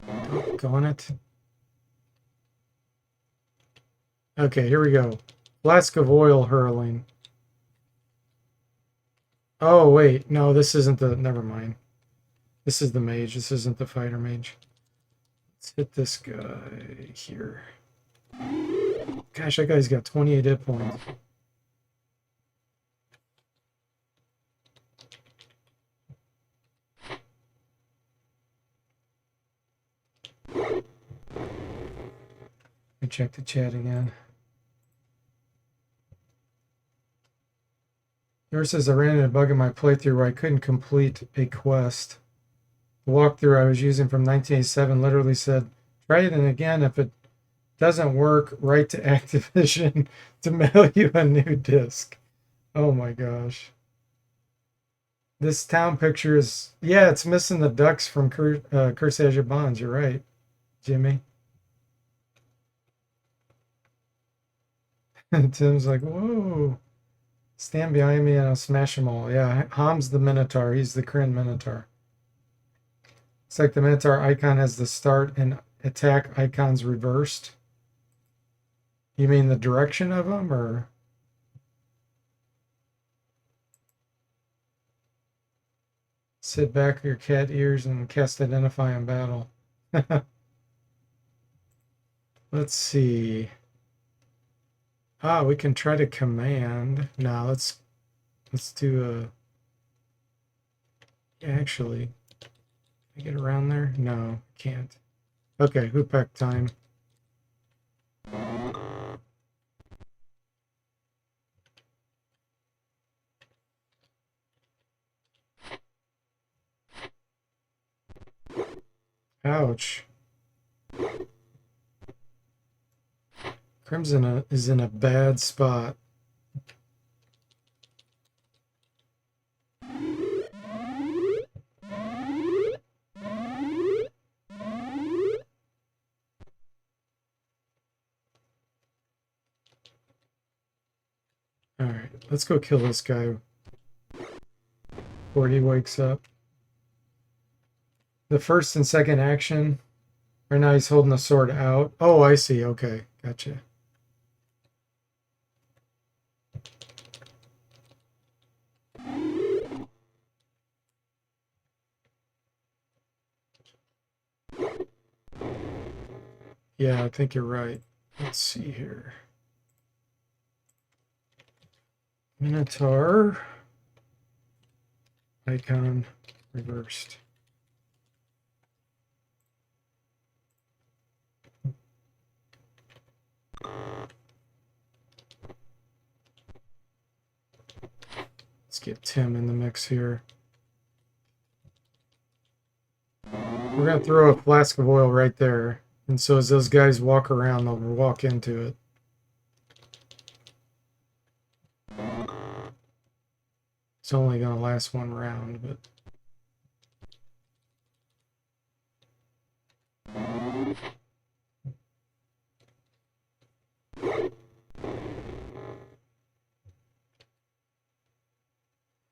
Doggone it. Okay, here we go. Flask of oil hurling. Oh, wait. No, this isn't the... Never mind. This is the mage. This isn't the fighter mage. Let's hit this guy here. Gosh, that guy's got 28 hit points. Let me check the chat again. Yours says I ran into a bug in my playthrough where I couldn't complete a quest. The walkthrough I was using from 1987 literally said, try it and again, if it doesn't work, write to Activision to mail you a new disc. Oh my gosh. This town picture is, yeah, it's missing the ducks from Curse Azure Bonds. You're right, Jimmy. Tim's like, whoa. Stand behind me and I'll smash them all. Yeah, Ham's the Minotaur. He's the Krynn Minotaur. It's like the Minotaur icon has the start and attack icons reversed. You mean the direction of them, or? Sit back with your cat ears and cast Identify in battle. Let's see. Ah, we can try to command. No, let's do a... Actually, can I get around there? No, can't. Okay, Hoopak time. Ouch. Crimson is in a bad spot. Alright, let's go kill this guy before he wakes up. The first and second action. Right now he's holding the sword out. Oh, I see. Okay, gotcha. Yeah, I think you're right. Let's see here. Minotaur. Icon reversed. Let's get Tim in the mix here. We're going to throw a flask of oil right there. And so as those guys walk around, they'll walk into it. It's only going to last one round, but...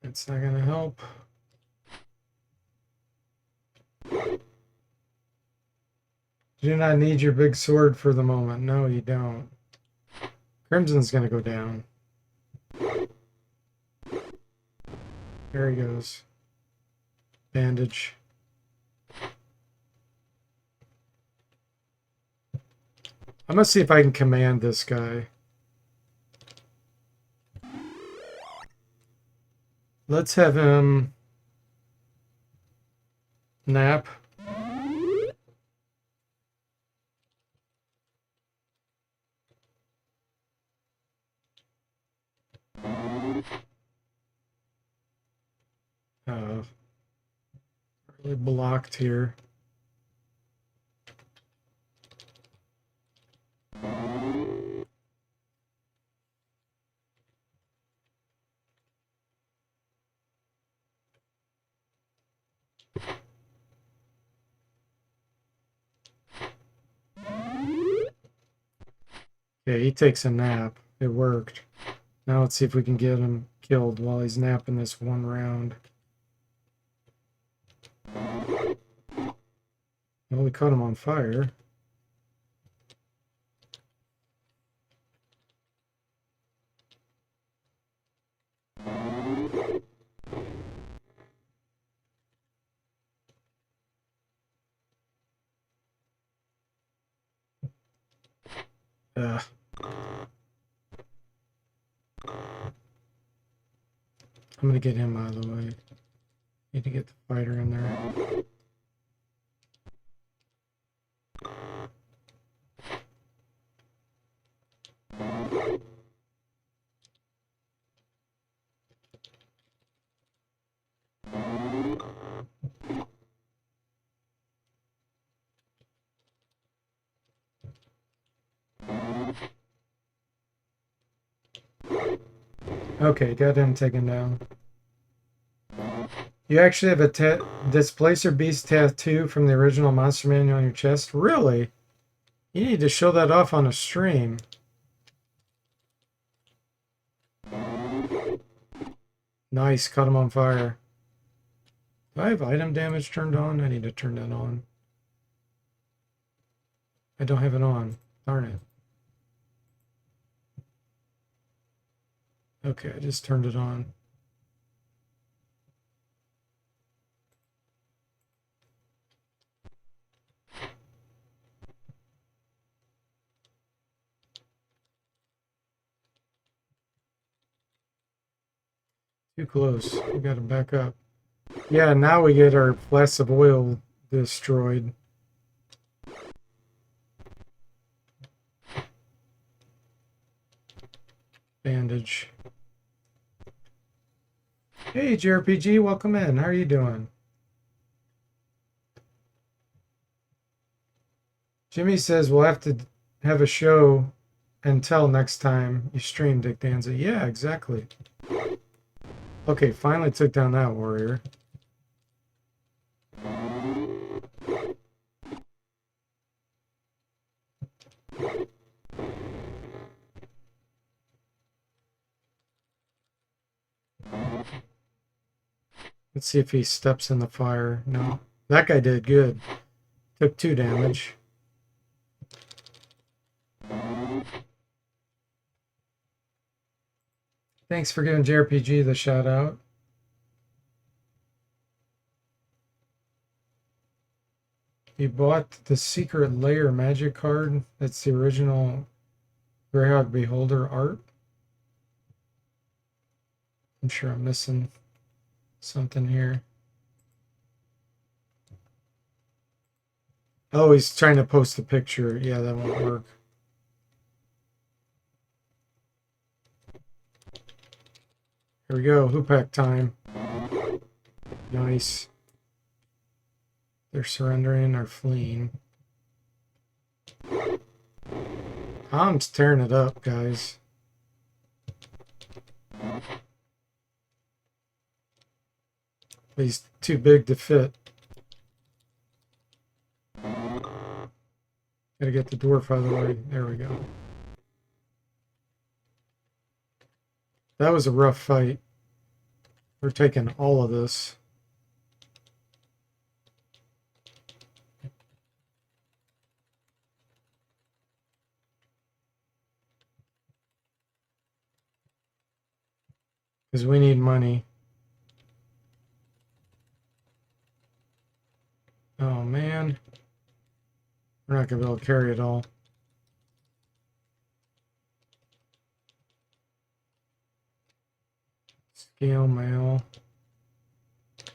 it's not going to help. You do not need your big sword for the moment. No, you don't. Crimson's going to go down. There he goes. Bandage. I'm going to see if I can command this guy. Let's have him nap. Really blocked here. Okay, he takes a nap. It worked. Now let's see if we can get him killed while he's napping this one round. Well, we caught him on fire. Ugh. I'm gonna get him out of the way. Need to get the fighter in there. Okay, got him taken down. You actually have a Displacer Beast tattoo from the original Monster Manual on your chest? Really? You need to show that off on a stream. Nice, caught him on fire. Do I have item damage turned on? I need to turn that on. I don't have it on. Darn it. Okay, I just turned it on. Too close. We got to back up. Yeah, now we get our flasks of oil destroyed. Bandage. Hey, JRPG, welcome in. How are you doing? Jimmy says we'll have to have a show and tell next time you stream, Dick Danza. Yeah, exactly. Okay, finally took down that warrior. Let's see if he steps in the fire. No. That guy did good. Took 2 damage. Thanks for giving JRPG the shout out. You bought the Secret Lair magic card. That's the original Greyhawk Beholder art. I'm sure I'm missing something here. Oh, he's trying to post a picture. Yeah, that won't work. Here we go. Hoopak time. Nice. They're surrendering or fleeing. I'm tearing it up, guys. He's too big to fit. Gotta get the dwarf out of the way. There we go. That was a rough fight. We're taking all of this. Because we need money. Oh man. We're not going to be able to carry it all. Scale mail.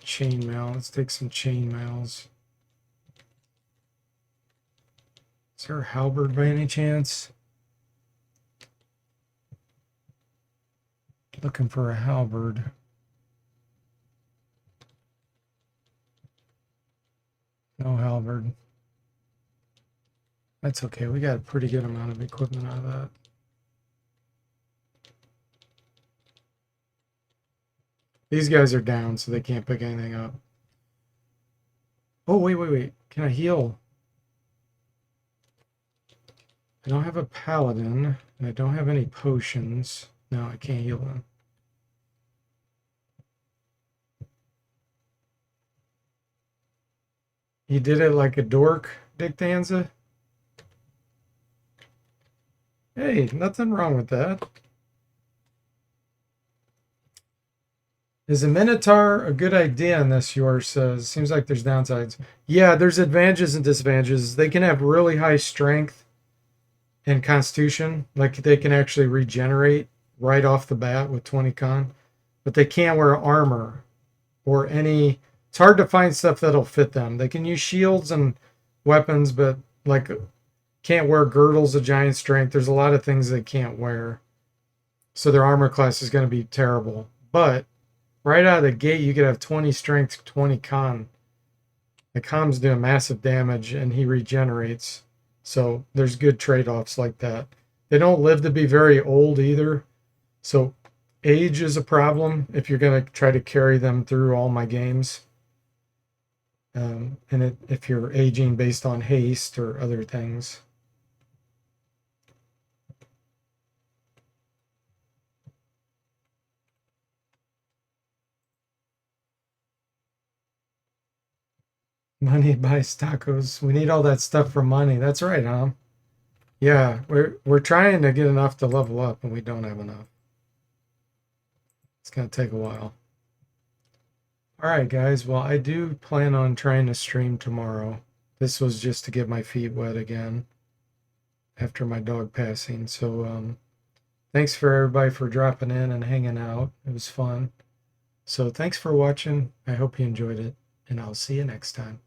Chain mail. Let's take some chain mails. Is there a halberd by any chance? Looking for a halberd. No halberd. That's okay. We got a pretty good amount of equipment out of that. These guys are down, so they can't pick anything up. Oh, wait. Can I heal? I don't have a paladin, and I don't have any potions. No, I can't heal them. You did it like a dork, Dick Danza? Hey, nothing wrong with that. Is a Minotaur a good idea in this, yours says? Seems like there's downsides. Yeah, there's advantages and disadvantages. They can have really high strength and constitution. Like they can actually regenerate right off the bat with 20 con. But they can't wear armor or any... It's hard to find stuff that'll fit them. They can use shields and weapons, but like can't wear girdles of giant strength. There's a lot of things they can't wear. So their armor class is going to be terrible. But right out of the gate, you could have 20 strength, 20 con. The con's doing massive damage, and he regenerates. So there's good trade-offs like that. They don't live to be very old either. So age is a problem if you're going to try to carry them through all my games. If you're aging based on haste or other things. Money buys tacos. We need all that stuff for money. That's right, huh? Yeah, we're trying to get enough to level up, and we don't have enough. It's gonna take a while. All right, guys. Well, I do plan on trying to stream tomorrow. This was just to get my feet wet again after my dog passing. So, thanks for everybody for dropping in and hanging out. It was fun. So, thanks for watching. I hope you enjoyed it, and I'll see you next time.